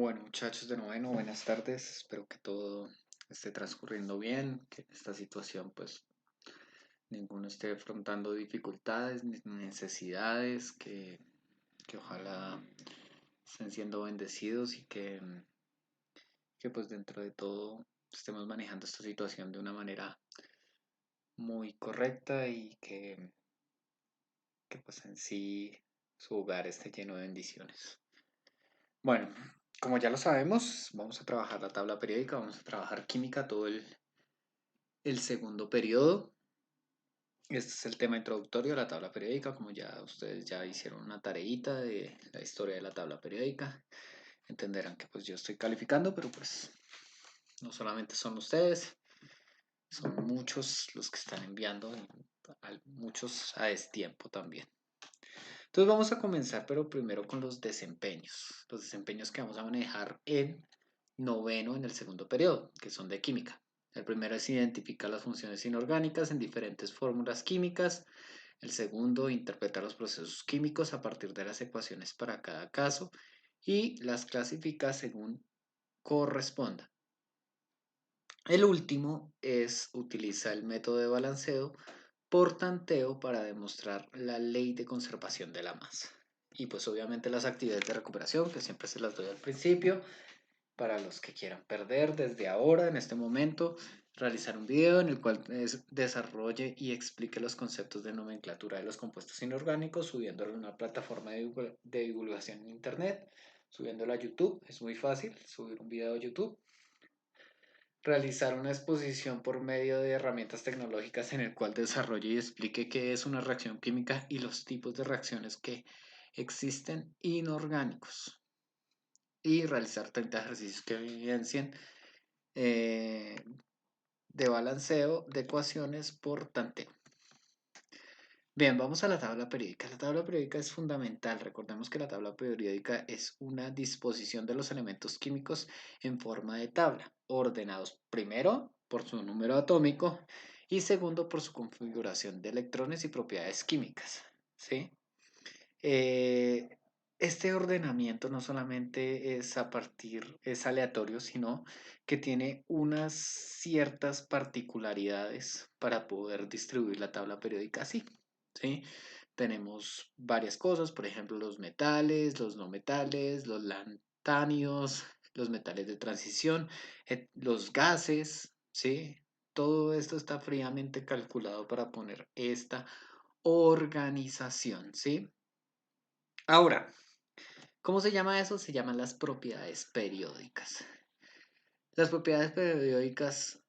Bueno, muchachos de noveno, buenas tardes. Espero que todo esté transcurriendo bien, que esta situación pues ninguno esté afrontando dificultades ni necesidades, que ojalá estén siendo bendecidos y que pues dentro de todo estemos manejando esta situación de una manera muy correcta y que pues en sí su hogar esté lleno de bendiciones. Bueno, como ya lo sabemos, vamos a trabajar la tabla periódica, vamos a trabajar química todo el segundo periodo. Este es el tema introductorio de la tabla periódica, como ya ustedes ya hicieron una tareita de la historia de la tabla periódica. Entenderán que pues yo estoy calificando, pero pues no solamente son ustedes, son muchos los que están enviando, muchos a destiempo también. Entonces vamos a comenzar, pero primero con los desempeños que vamos a manejar en noveno en el segundo periodo, que son de química. El primero es identificar las funciones inorgánicas en diferentes fórmulas químicas. El segundo, interpretar los procesos químicos a partir de las ecuaciones para cada caso y las clasifica según corresponda. El último es utilizar el método de balanceo por tanteo para demostrar la ley de conservación de la masa. Y pues obviamente las actividades de recuperación, que siempre se las doy al principio, para los que quieran perder desde ahora, en este momento, realizar un video en el cual desarrolle y explique los conceptos de nomenclatura de los compuestos inorgánicos, subiéndolo a una plataforma de divulgación en internet, subiéndolo a YouTube. Es muy fácil subir un video a YouTube. Realizar una exposición por medio de herramientas tecnológicas en el cual desarrolle y explique qué es una reacción química y los tipos de reacciones que existen inorgánicos. Y realizar 30 ejercicios que evidencien eh, de balanceo de ecuaciones por tanteo. Bien, vamos a la tabla periódica. La tabla periódica es fundamental. Recordemos que la tabla periódica es una disposición de los elementos químicos en forma de tabla, ordenados primero por su número atómico y segundo por su configuración de electrones y propiedades químicas. ¿Sí? Eh, este ordenamiento no solamente es aleatorio, sino que tiene unas ciertas particularidades para poder distribuir la tabla periódica así, ¿sí? Tenemos varias cosas, por ejemplo, los metales, los no metales, los lantánidos, los metales de transición, los gases, ¿sí? Todo esto está fríamente calculado para poner esta organización, ¿sí? Ahora, ¿cómo se llama eso? Se llaman las propiedades periódicas. Las propiedades periódicas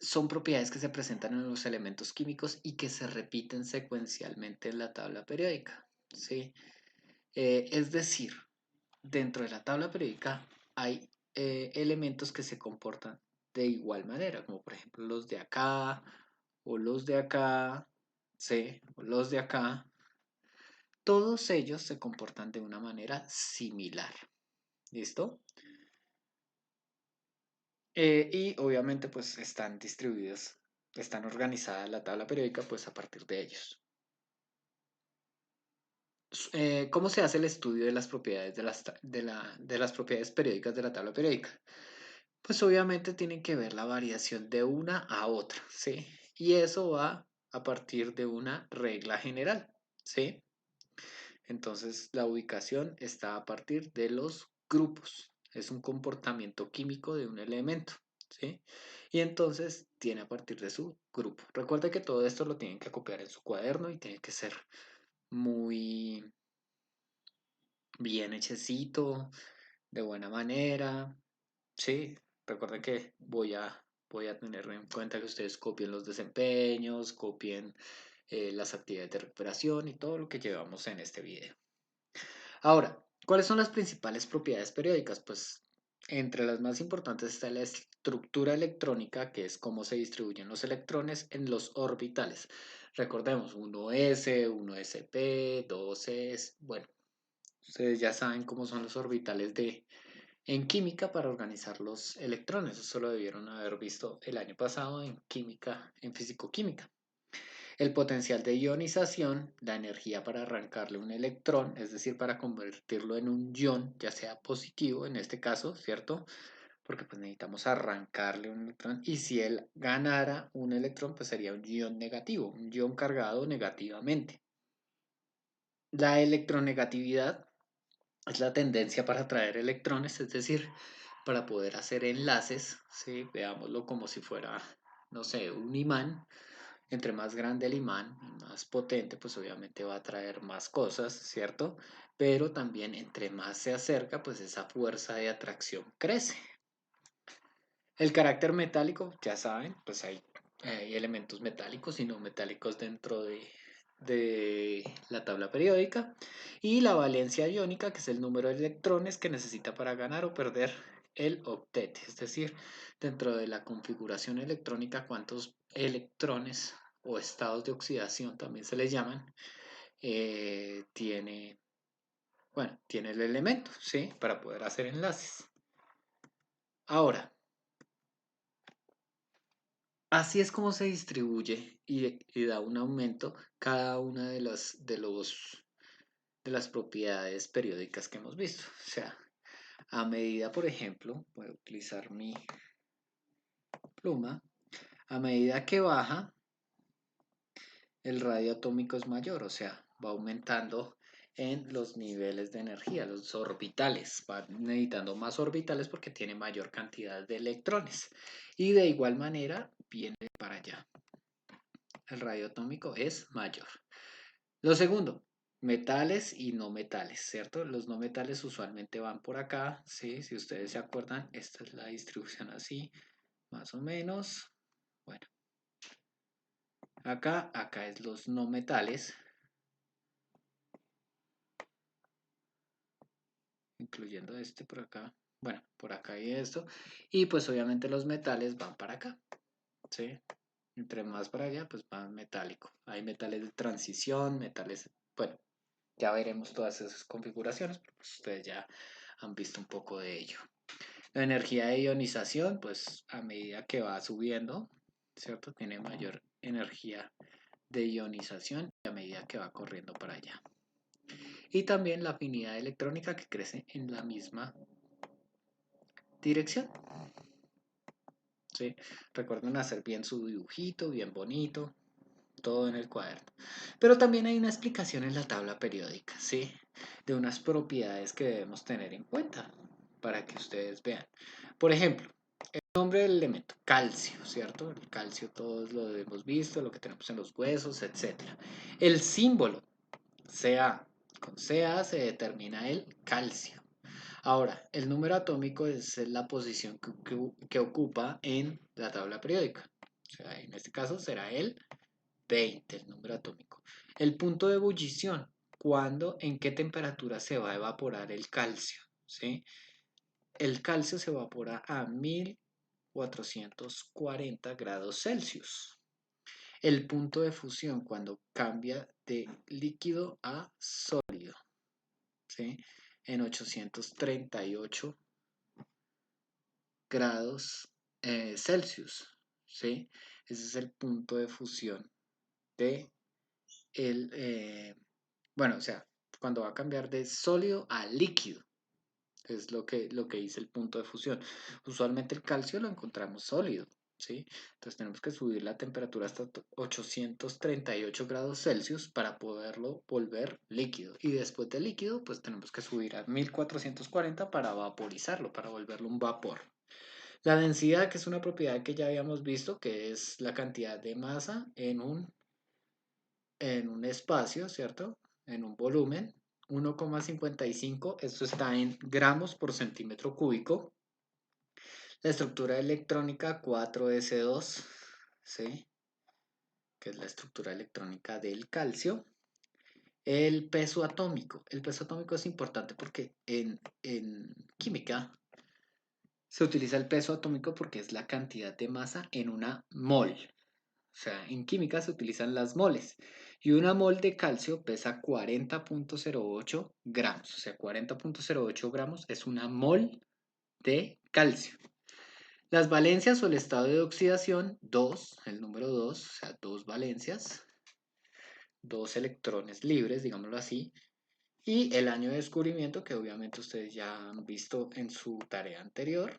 son propiedades que se presentan en los elementos químicos y que se repiten secuencialmente en la tabla periódica, ¿sí? Es decir, dentro de la tabla periódica hay elementos que se comportan de igual manera, como por ejemplo los de acá, o los de acá, ¿sí? O los de acá. Todos ellos se comportan de una manera similar. ¿Listo? Y obviamente pues están distribuidos, están organizadas la tabla periódica pues a partir de ellos. ¿Cómo se hace el estudio de las propiedades de las propiedades periódicas de la tabla periódica? Pues obviamente tienen que ver la variación de una a otra, ¿sí? Y eso va a partir de una regla general, ¿sí? Entonces la ubicación está a partir de los grupos. Es un comportamiento químico de un elemento, ¿sí? Y entonces tiene a partir de su grupo. Recuerda que todo esto lo tienen que copiar en su cuaderno y tiene que ser muy bien hechecito, de buena manera, ¿sí? Recuerda que voy a tener en cuenta que ustedes copien los desempeños, copien las actividades de recuperación y todo lo que llevamos en este video. Ahora, ¿cuáles son las principales propiedades periódicas? Pues entre las más importantes está la estructura electrónica, que es cómo se distribuyen los electrones en los orbitales. Recordemos, 1s, 1sp, 2s, bueno, ustedes ya saben cómo son los orbitales en química para organizar los electrones. Eso lo debieron haber visto el año pasado en química, en fisicoquímica. El potencial de ionización, la energía para arrancarle un electrón, es decir, para convertirlo en un ion, ya sea positivo en este caso, ¿cierto? Porque pues necesitamos arrancarle un electrón. Y si él ganara un electrón, pues sería un ion negativo, un ion cargado negativamente. La electronegatividad es la tendencia para atraer electrones, es decir, para poder hacer enlaces, ¿sí? Veámoslo como si fuera, no sé, un imán. Entre más grande el imán, más potente, pues obviamente va a atraer más cosas, ¿cierto? Pero también entre más se acerca, pues esa fuerza de atracción crece. El carácter metálico, ya saben, pues hay elementos metálicos y no metálicos dentro de la tabla periódica. Y la valencia iónica, que es el número de electrones que necesita para ganar o perder el octet. Es decir, dentro de la configuración electrónica, cuántos electrones o estados de oxidación también se les llaman, tiene, bueno, tiene el elemento, ¿sí? Para poder hacer enlaces. Ahora, así es como se distribuye y da un aumento cada una de las propiedades periódicas que hemos visto. O sea, a medida, por ejemplo, voy a utilizar mi pluma, a medida que baja, el radio atómico es mayor, o sea, va aumentando en los niveles de energía, los orbitales, va necesitando más orbitales porque tiene mayor cantidad de electrones. Y de igual manera viene para allá. El radio atómico es mayor. Lo segundo, metales y no metales, ¿cierto? Los no metales usualmente van por acá, ¿sí? Si ustedes se acuerdan, esta es la distribución así, más o menos. Bueno, acá es los no metales, incluyendo este por acá. Bueno, por acá y esto. Y pues obviamente los metales van para acá, ¿sí? Entre más para allá, pues más metálico. Hay metales de transición, metales, bueno, ya veremos todas esas configuraciones, pero pues ustedes ya han visto un poco de ello. La energía de ionización, pues a medida que va subiendo, ¿cierto? Tiene mayor energía de ionización a medida que va corriendo para allá. Y también la afinidad electrónica que crece en la misma dirección. ¿Sí? Recuerden hacer bien su dibujito, bien bonito, todo en el cuaderno. Pero también hay una explicación en la tabla periódica, ¿sí? De unas propiedades que debemos tener en cuenta para que ustedes vean. Por ejemplo, nombre del elemento, calcio, ¿cierto? El calcio todos lo hemos visto, lo que tenemos en los huesos, etc. El símbolo, Ca, con Ca se determina el calcio. Ahora, el número atómico es la posición que ocupa en la tabla periódica. O sea, en este caso será el 20, el número atómico. El punto de ebullición, ¿cuándo, en qué temperatura se va a evaporar el calcio? ¿Sí? El calcio se evapora a 1440 grados Celsius. El punto de fusión cuando cambia de líquido a sólido, ¿sí? En 838 grados Celsius, ¿sí? Ese es el punto de fusión de bueno, o sea, cuando va a cambiar de sólido a líquido. Es lo que dice el punto de fusión. Usualmente el calcio lo encontramos sólido, ¿sí? Entonces tenemos que subir la temperatura hasta 838 grados Celsius para poderlo volver líquido. Y después de líquido, pues tenemos que subir a 1440 para vaporizarlo, para volverlo un vapor. La densidad, que es una propiedad que ya habíamos visto, que es la cantidad de masa en un espacio, ¿cierto? En un volumen. 1,55, esto está en gramos por centímetro cúbico. La estructura electrónica 4s2, ¿sí? Que es la estructura electrónica del calcio. El peso atómico. El peso atómico es importante porque en química se utiliza el peso atómico porque es la cantidad de masa en una mol. O sea, en química se utilizan las moles. Y una mol de calcio pesa 40,08 gramos. O sea, 40,08 gramos es una mol de calcio. Las valencias o el estado de oxidación, 2, el número 2, o sea, 2 valencias. 2 electrones libres, digámoslo así, y el año de descubrimiento, que obviamente ustedes ya han visto en su tarea anterior,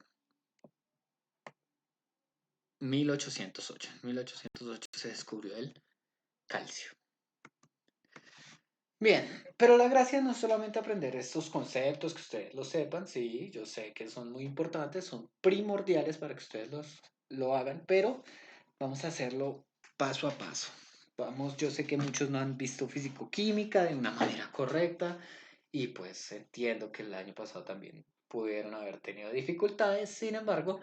1808. En 1808 se descubrió el calcio. Bien, pero la gracia no es solamente aprender estos conceptos, que ustedes lo sepan, sí, yo sé que son muy importantes, son primordiales para que ustedes lo hagan, pero vamos a hacerlo paso a paso. Vamos, yo sé que muchos no han visto físico-química de una manera correcta y pues entiendo que el año pasado también pudieron haber tenido dificultades, sin embargo,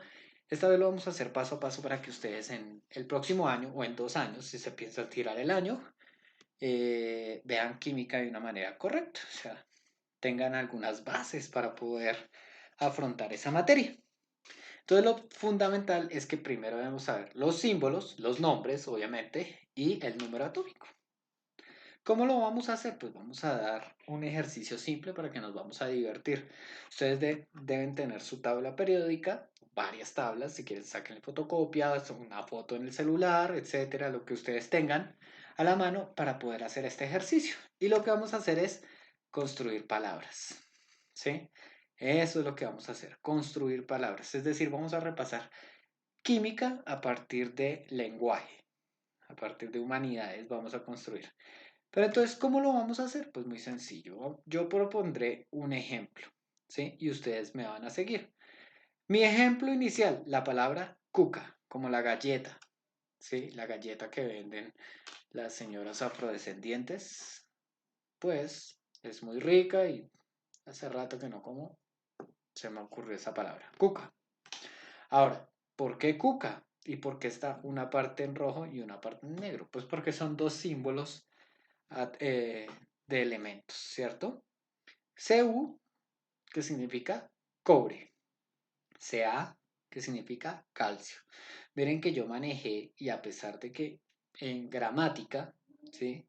esta vez lo vamos a hacer paso a paso para que ustedes en el próximo año o en 2 años, si se piensan tirar el año, vean química de una manera correcta, o sea, tengan algunas bases para poder afrontar esa materia. Entonces lo fundamental es que primero debemos saber los símbolos, los nombres, obviamente, y el número atómico. ¿Cómo lo vamos a hacer? Pues vamos a dar un ejercicio simple para que nos vamos a divertir. Ustedes deben tener su tabla periódica, varias tablas, si quieren saquen fotocopias, una foto en el celular, etcétera, lo que ustedes tengan a la mano para poder hacer este ejercicio. Y lo que vamos a hacer es construir palabras, ¿sí? Eso es lo que vamos a hacer, construir palabras. Es decir, vamos a repasar química a partir de lenguaje, a partir de humanidades vamos a construir. Pero entonces, ¿cómo lo vamos a hacer? Pues muy sencillo. Yo propondré un ejemplo, ¿sí? Y ustedes me van a seguir. Mi ejemplo inicial, la palabra cuca, como la galleta, ¿sí? La galleta que venden las señoras afrodescendientes, pues es muy rica y hace rato que no como, se me ocurrió esa palabra, cuca. Ahora, ¿por qué cuca? ¿Y por qué está una parte en rojo y una parte en negro? Pues porque son dos símbolos eh, de elementos, ¿cierto? Cu, que significa cobre. Ca, que significa calcio. Miren que yo manejé y a pesar de que en gramática, ¿sí?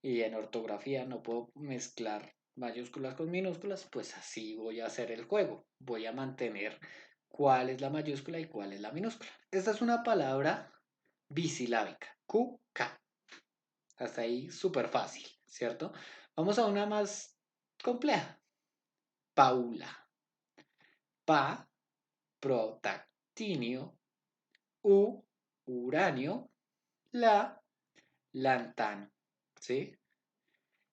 Y en ortografía no puedo mezclar mayúsculas con minúsculas, pues así voy a hacer el juego. Voy a mantener cuál es la mayúscula y cuál es la minúscula. Esta es una palabra bisilábica. Q, K. Hasta ahí súper fácil, ¿cierto? Vamos a una más compleja. Paula. Pa, protactinio. U, uranio. La, lantano. ¿Sí?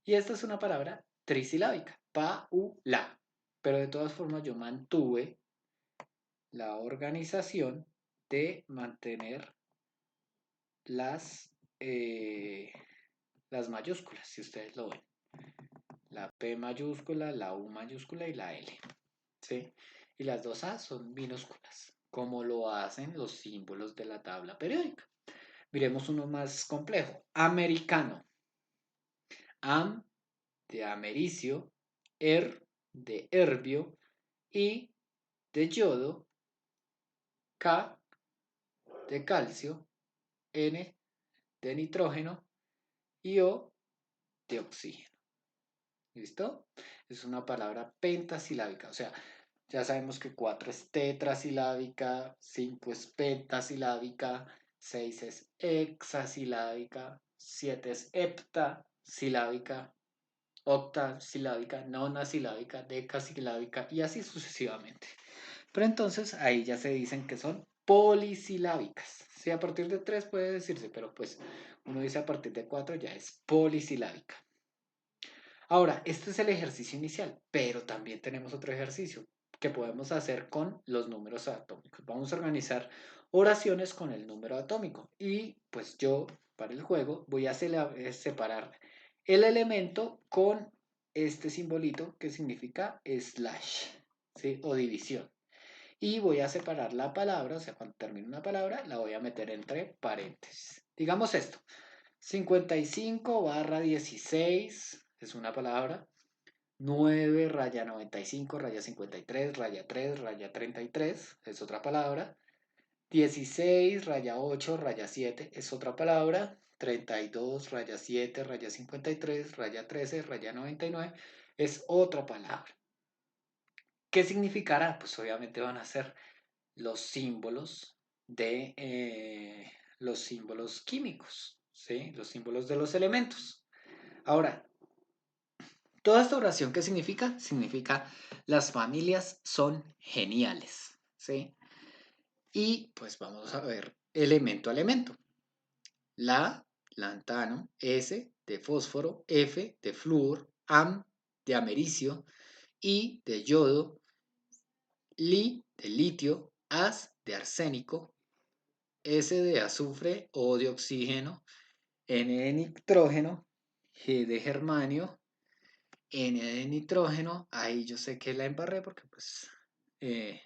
Y esta es una palabra trisilábica. Pa, u, la. Pero de todas formas yo mantuve la organización de mantener las, eh, las mayúsculas, si ustedes lo ven. La P mayúscula, la U mayúscula y la L. ¿Sí? Y las dos A son minúsculas, como lo hacen los símbolos de la tabla periódica. Miremos uno más complejo. Americano. Am de americio, de herbio, I de yodo, K de calcio, N de nitrógeno y O de oxígeno. ¿Listo? Es una palabra pentasilábica, o sea, ya sabemos que 4 es tetrasilábica, 5 es pentasilábica, 6 es hexasilábica, 7 es heptasilábica, octasilábica, nonasilábica, decasilábica y así sucesivamente. Pero entonces ahí ya se dicen que son polisilábicas. Si a partir de 3 puede decirse, pero pues uno dice a partir de 4 ya es polisilábica. Ahora, este es el ejercicio inicial, pero también tenemos otro ejercicio que podemos hacer con los números atómicos. Vamos a organizar oraciones con el número atómico y pues yo para el juego voy a separar el elemento con este simbolito que significa slash, ¿sí? O división. Y voy a separar la palabra, o sea, cuando termine una palabra, la voy a meter entre paréntesis. Digamos esto, 55/16 es una palabra, 9 raya 95 raya 53 raya 3 raya 33 es otra palabra, 16 raya 8 raya 7 es otra palabra, 32 raya 7 raya 53 raya 13 raya 99 es otra palabra. ¿Qué significará? Pues obviamente van a ser los símbolos de los símbolos químicos, ¿sí? Los símbolos de los elementos. Ahora, toda esta oración, ¿qué significa? Significa las familias son geniales, ¿sí? Y pues vamos a ver elemento a elemento. La, lantano, S de fósforo, F de flúor, Am de americio, I de yodo, Li de litio, As de arsénico, S de azufre o de oxígeno, N de nitrógeno, G de germanio, N de nitrógeno. Ahí yo sé que la embarré porque pues eh,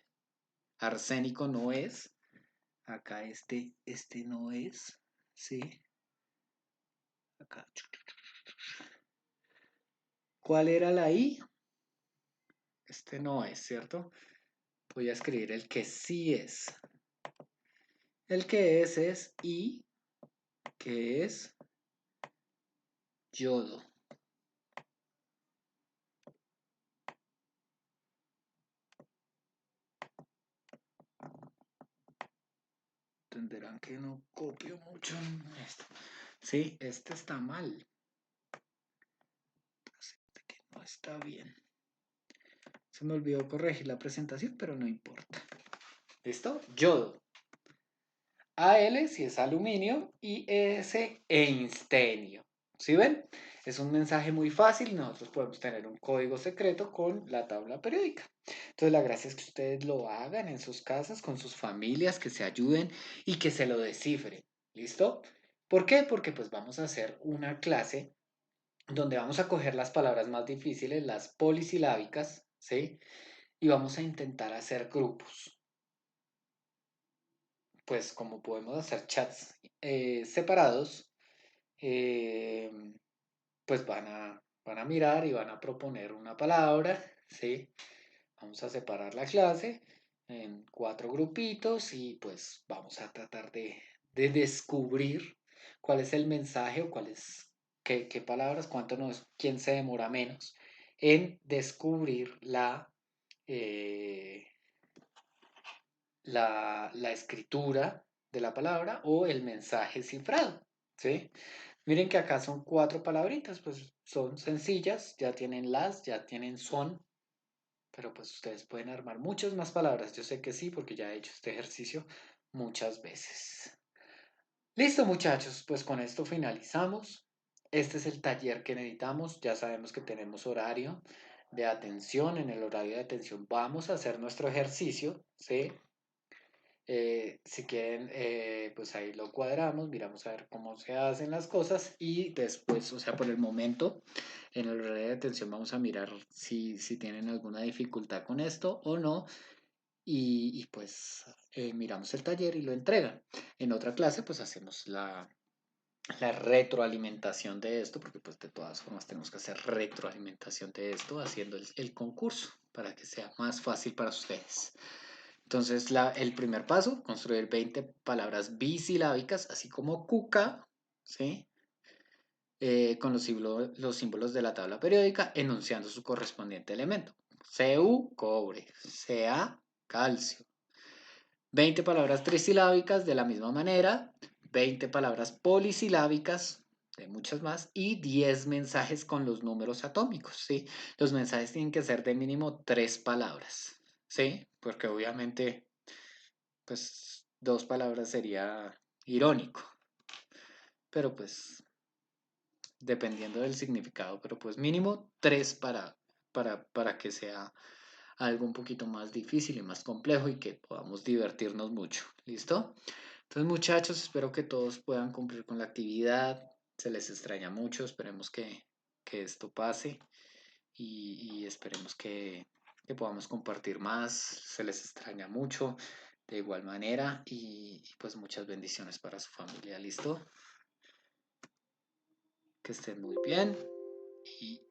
arsénico no es. Acá este no es. ¿Sí? Acá. ¿Cuál era la I? Este no es, ¿cierto? Voy a escribir el que sí es. El que es I, que es yodo. Entenderán que no copio mucho esto. Sí, este está mal. Este que no está bien. Se me olvidó corregir la presentación, pero no importa. ¿Listo? Yodo. Al si es aluminio y S einstenio. ¿Sí ven? Es un mensaje muy fácil. Nosotros podemos tener un código secreto con la tabla periódica. Entonces la gracia es que ustedes lo hagan en sus casas, con sus familias, que se ayuden y que se lo descifren. ¿Listo? ¿Por qué? Porque pues vamos a hacer una clase donde vamos a coger las palabras más difíciles, las polisilábicas, ¿sí? Y vamos a intentar hacer grupos. Pues como podemos hacer chats separados, eh, pues van a mirar y van a proponer una palabra, ¿sí? Vamos a separar la clase en 4 grupitos y pues vamos a tratar de descubrir cuál es el mensaje o qué palabras, quién se demora menos en descubrir eh, la escritura de la palabra o el mensaje cifrado, ¿sí? Miren que acá son 4 palabritas, pues son sencillas, ya tienen ya tienen son, pero pues ustedes pueden armar muchas más palabras. Yo sé que sí, porque ya he hecho este ejercicio muchas veces. Listo, muchachos, pues con esto finalizamos. Este es el taller que necesitamos. Ya sabemos que tenemos horario de atención. En el horario de atención vamos a hacer nuestro ejercicio, ¿sí? Si quieren, pues ahí lo cuadramos, miramos a ver cómo se hacen las cosas y después, o sea, por el momento, en el horario de atención vamos a mirar si tienen alguna dificultad con esto o no y pues miramos el taller y lo entregan. En otra clase, pues hacemos la retroalimentación de esto, porque pues de todas formas tenemos que hacer retroalimentación de esto haciendo el concurso para que sea más fácil para ustedes. Entonces, el primer paso, construir 20 palabras bisilábicas, así como cuca, ¿sí? Con los símbolos de la tabla periódica, enunciando su correspondiente elemento. Cu, cobre. Ca, calcio. 20 palabras trisilábicas de la misma manera, 20 palabras polisilábicas de muchas más y 10 mensajes con los números atómicos, ¿sí? Los mensajes tienen que ser de mínimo 3 palabras, ¿sí? Porque obviamente pues 2 palabras sería irónico, pero pues dependiendo del significado, pero pues mínimo 3 para que sea algo un poquito más difícil y más complejo y que podamos divertirnos mucho. ¿Listo? Entonces muchachos, espero que todos puedan cumplir con la actividad, se les extraña mucho, esperemos que esto pase y esperemos que podamos compartir más, se les extraña mucho de igual manera y pues muchas bendiciones para su familia, ¿listo? Que estén muy bien y